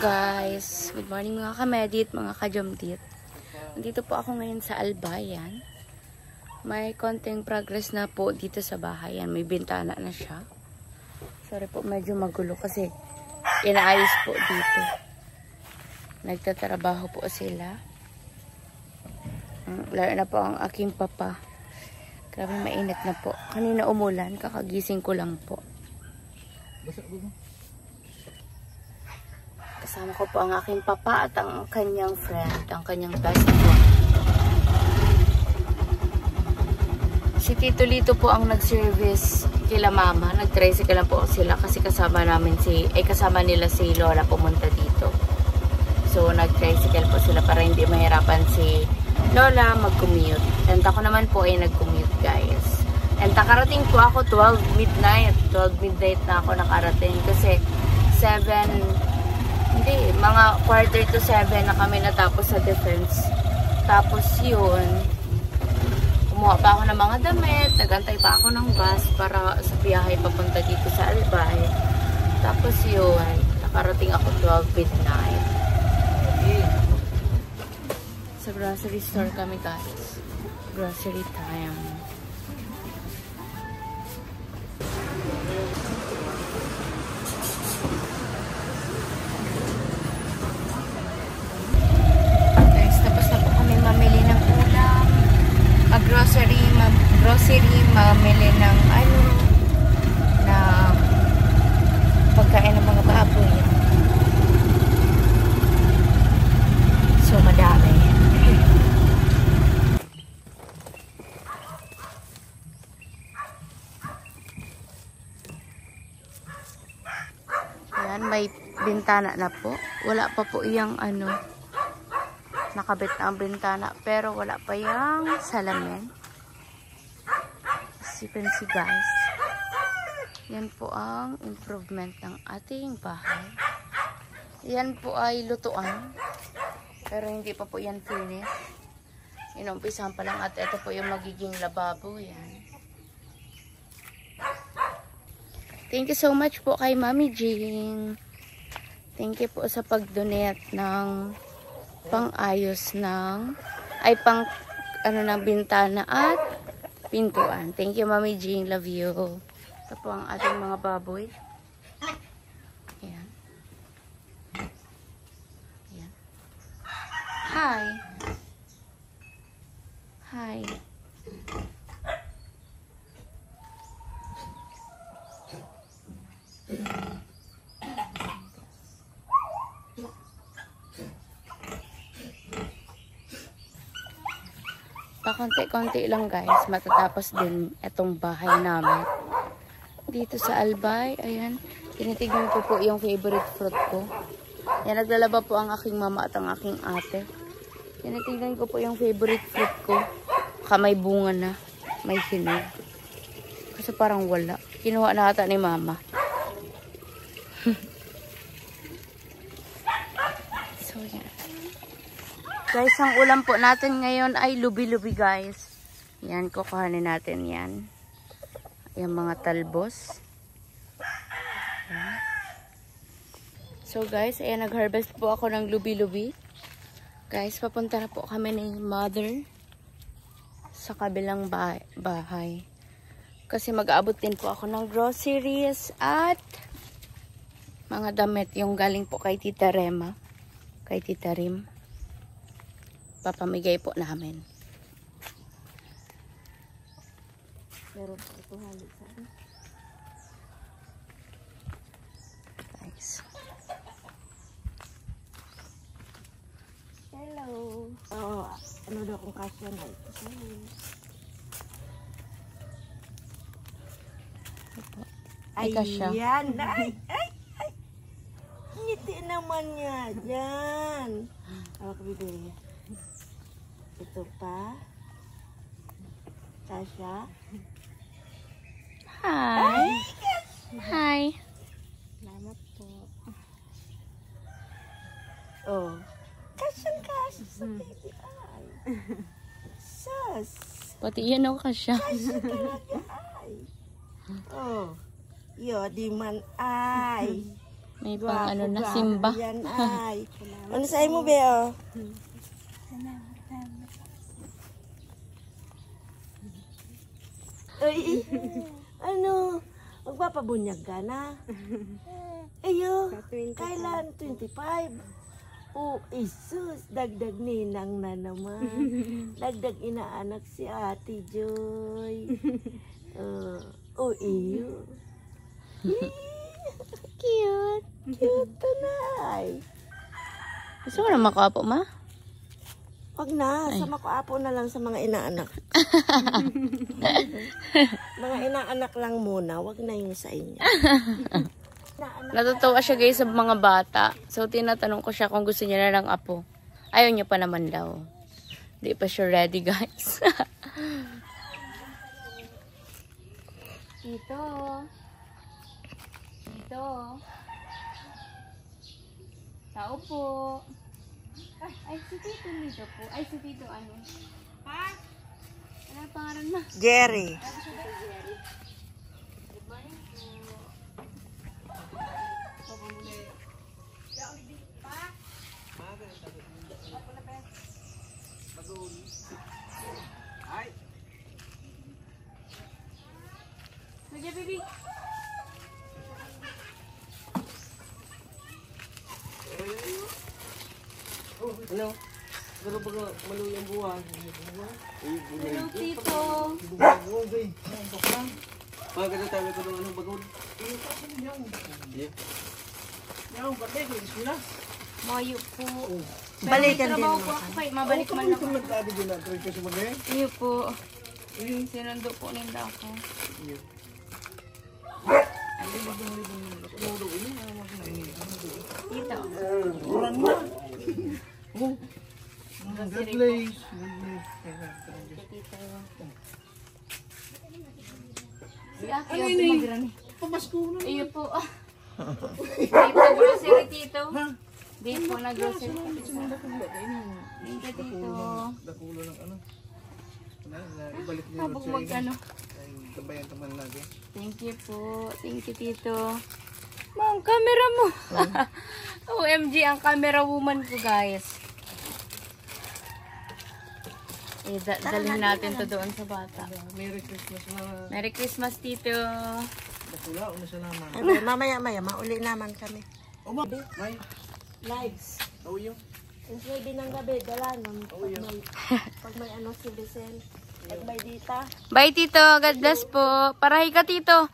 guys. Good morning mga kamedit, mga kajomdit. Nandito po ako ngayon sa Albayan. May konting progress na po dito sa bahay. Yan, may bintana na siya. Sorry po, medyo magulo kasi inaayos po dito. Nagtatrabaho po sila. Lalo na po ang aking papa. Grabe mainit na po. Kanina umulan, kakagising ko lang po. Kasama ko po ang aking papa at ang kanyang friend, ang kanyang best friend. Si Tito Lito po ang nag-service kila mama. Nag-tricycle lang po sila kasi kasama nila si Lola pumunta dito. So nag-tricycle po sila para hindi mahirapan si Lola mag-commute. And ako naman po ay nag-commute, guys. And nakarating po ako 12 midnight na ako nakarating kasi mga quarter to 7 na kami natapos sa defense. Tapos yun, kumuha pa ako ng mga damit, nagantay pa ako ng bus para sa biyahe papunta dito sa Albay. Tapos yun, nakarating ako 12 midnight. Sa grocery store kami, guys. Grocery time. Grocery, mamili ng na pagkain ng mga baboy. So madami. Ayan, may bintana na po. Wala pa po iyang nakabit na ang bintana, pero wala pa yung salamin. As you can see, guys, yan po ang improvement ng ating bahay. Yan po ay lutuan, pero hindi pa po yan finish. Inumpisahan pa lang at ito po yung magiging lababo. Yan. Thank you so much po kay Mami Jing. Thank you po sa pag-donate ng pang-ayos ng ng bintana at pintuan. Thank you, Mami Jing. Love you. Ito po ang ating mga baboy. Ayan. Ayan. Hi. Hi. Pakonti-konti lang, guys, matatapos din itong bahay namin dito sa Albay. Ayan, tinitignan ko po yung favorite fruit ko. Ayan, naglalaba po ang aking mama at ang aking ate. Tinitignan ko po yung favorite fruit ko. May bunga na, may hinog. Kasi parang wala. Kinuha na ata ni mama. So, yan. Guys, ang ulam po natin ngayon ay lubi-lubi, guys. Yan, kukuhanin natin yan. Yung mga talbos. Yan. So, guys, ayan, nag-harvest po ako ng lubi-lubi. Guys, papunta na po kami ni mother sa kabilang bahay. Kasi mag-aabot din po ako ng groceries at mga damit. Yung galing po kay Tita Rema. Kay Tita Rim. Papamigay po namin. Meron po ito halit sa akin. Guys. Hello. Oh, ano daw kung kasya na ito? Ay, kasya. Ayan. Ay. Ngiti naman niya. Diyan. Ako bibili. Ito pa. Kasha. Hi. Hi. Salamat po. Oh. Kasya sa baby ay. Sus. Pati yan ako kasya. Kasya talaga ay. Oh. Yo, di man ay. May pang ano na, simba. Yan ay. Ano sa'yo mo, Beo? Ay, ano? Magpapabunyag ka na? Ayo, kailan? 25? Oh, isus, dagdag ninang na naman. Dagdag inaanak si Ate Joy. Oh, iyo. Cute. Cute tanay. Gusto mo na makapo, ma? Wag na, sama ko apo na lang sa mga inaanak. Mga inaanak lang muna, wag na yung sa inyo. Natutuwa siya guys sa mga bata. So, tinatanong ko siya kung gusto niya na ng apo. Ayaw niya pa naman daw. Hindi pa siya ready guys. Tito. Tito. Tao po. Ay, si Tito nito po. Ay, si Tito ano? Pa? Ano ang pangalan mo? Jerry. Jerry. Good morning po. Sige, baby. Ano? Pero baga maluyang buwan. Hello, Tito. Pagkata tayo ko ng anong bagod. Mayo po. Balikan din Trabaho mo. po ako kay mabalik man lang ako. Iyo po. Sinundo po ninda ako. Tito. Kurang na. Oh. God bless. Tito. Si Aki ang tumagrani. Pamasko na. Iyo po. Di po grocery, Tito. Di po na grocery. Thank you, Tito. Dakulo ng ano. Ibalik niyo Habang mag ano. Ay, gabayan naman lagi. Thank you po. Thank you, Tito. Ma'am, camera mo. OMG, ang camera woman ko, guys. Dalhin natin to doon sa bata. Merry Christmas na. Merry Christmas, Tito. Dakula, una salamat. Okay, mamaya-maya, mauli naman kami. O ba? May. Lives. How are you? Yung pwede ng gabi, dala nun. Pag may ano si Vicen. Pag may dita. Bye, Tito. God bless po. Parahi ka, Tito.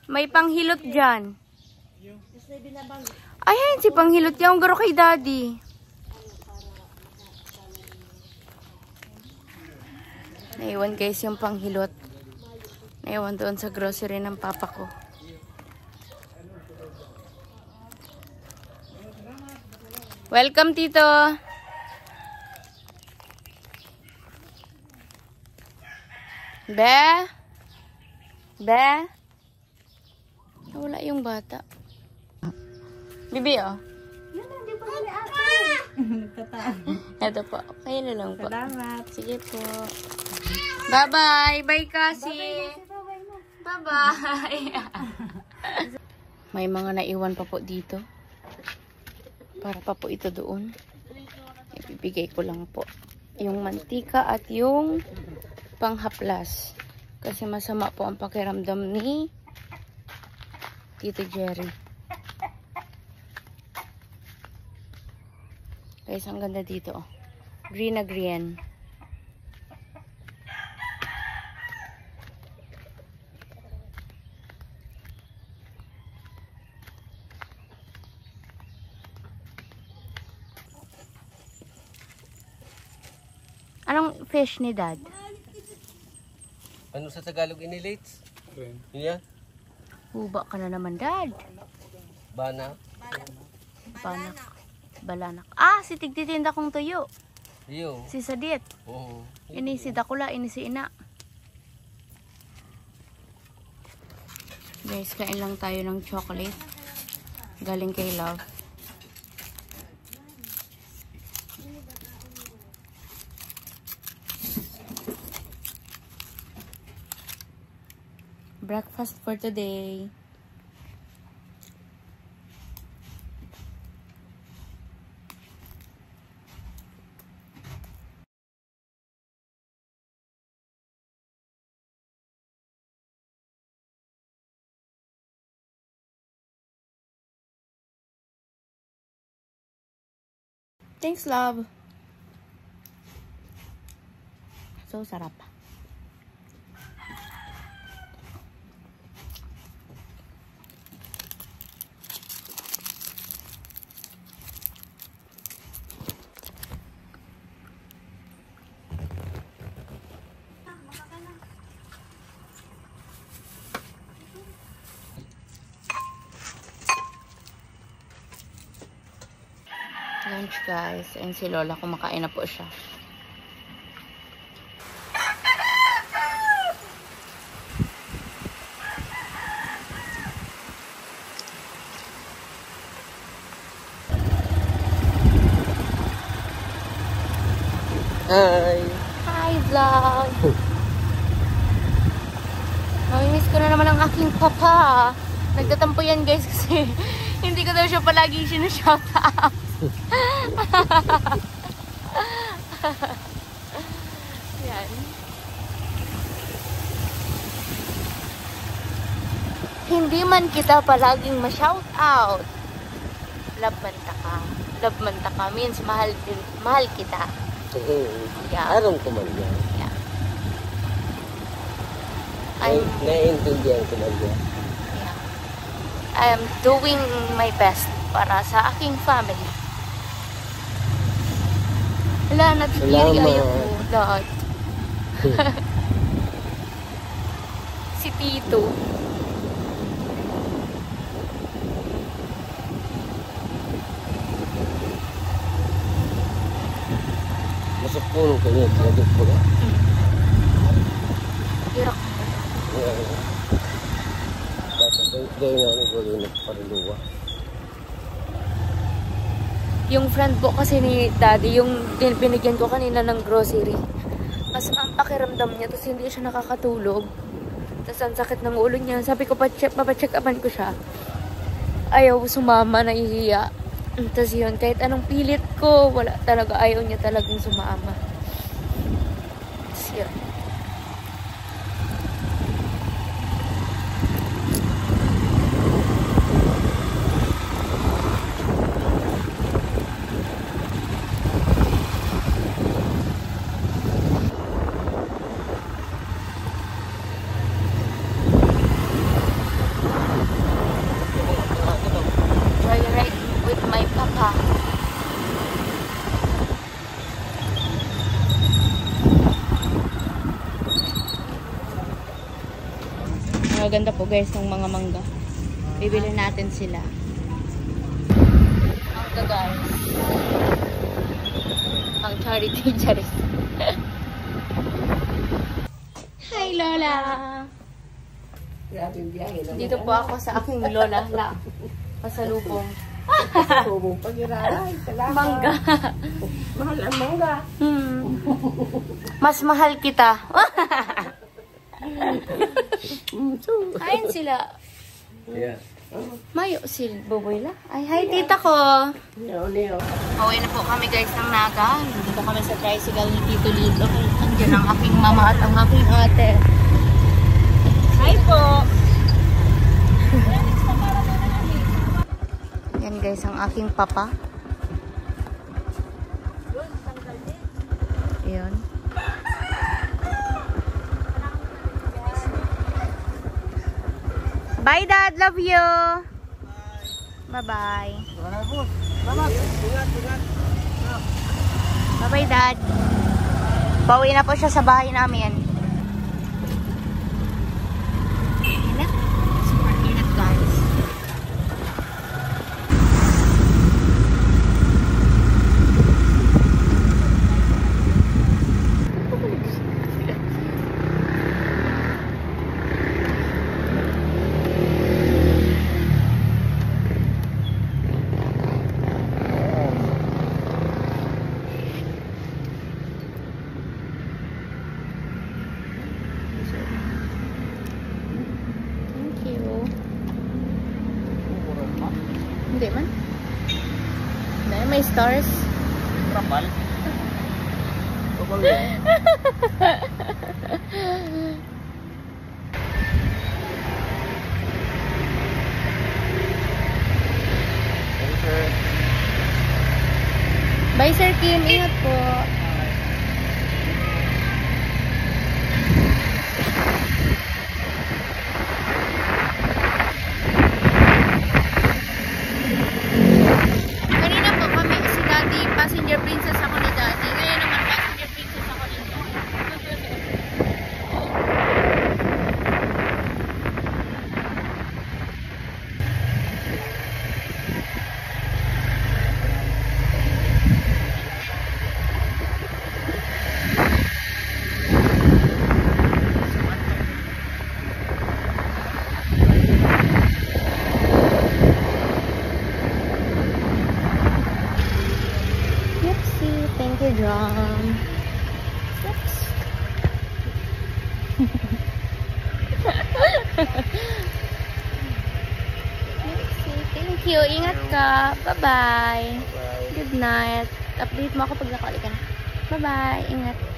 May panghilot dyan. Tapos may binabang. Ayan, si panghilot yung garo kay Daddy. Naiwan guys yung panghilot. Naiwan doon sa grocery ng papa ko. Welcome, Tito. Be? Be? Wala yung bata. Bibi, oh. Ito po. Kayo na lang po. Salamat. Sige po. Bye-bye. Bye, Cassie. Bye-bye. May mga naiwan pa po dito. Para pa po ito doon. Ibibigay ko lang po. Yung mantika at yung panghaplas. Kasi masama po ang pakiramdam ni Tito Jerry. Guys, ang ganda dito. Oh. Green na green. Anong fish ni Dad? Ano sa Tagalog inilates? Yun yan? Huba ka na naman, Dad. Bana? Balanak. Balanak. Ah, si tigtitinda kong tuyo. Iyo. Si Sadit. Oo. Ini si Dakula, ini si Ina. Guys, kain lang tayo ng chocolate. Galing kay Love. Breakfast for today. Thanks, love. So, sarap. Lunch, guys. Ayun si Lola, kumakain na po siya. Hi! Hi, vlog! Mamimiss ko na naman ang aking papa. Nagtatampo yan, guys, kasi hindi ko daw siya palagi sinashoutout. Yan. Hindi man kita palaging ma-shoutout. Love man ta ka means mahal kita. Yeah. Aram ko man yan. Yeah. Naiintindihan ko man yan. Yeah. I am doing my best para sa aking family. Wala, natitiri ayaw ko. Lahat. Si Tito. Masuk puno kanya, tinagod po na. Hirap. Dahil nga nagwalo nagpariluwa. Yung friend po kasi ni Daddy, yung binigyan ko kanina ng grocery. Mas ang pakiramdam niya, tapos hindi siya nakakatulog. Tapos ang sakit ng ulo niya. Sabi ko, papacheck-upan ko siya. Ayaw sumama, nahihiya. Tapos yun, kahit anong pilit ko, wala talaga, ayaw niya talagang sumama. Tapos yun. Joyride with my papa. Maganda po guys ng mga mangga. Bibili natin sila. Mangga guys. Pang charity charis. Hi Lola! Dito po ako sa aking Lola. Pasalubong. Pasalubong pag-iraray. Salamat. Mangga. Mahal ang mangga. Mas mahal kita. Kain sila. Yeah. Mayo si Boboy la. Ay, hi tita ko. Neo. Pauwi na po kami guys ng Naga. Dito kami sa tricycle ni Tito Lito. Andiyan ang aking mama at ang aking ate. Hi po. Yan guys ang aking papa. Ayan. Bye Dad, love you. Bye-bye. Bye-bye Dad. Pauwi na po siya sa bahay namin. Init. Super init guys. Hindi man. Dahil may stars. Kapal. Kapal Bye Kim, ingat po. Kanina po kami, si Daddy, passenger princess ako ni Daddy. Ngayon naman, passenger princess ako ni Daddy. Yupsi, thank you, John. Yups. Yupsi, thank you. Ingat ka. Bye-bye. Good night. Update mo ako pag nakauwi ka na. Bye-bye. Ingat.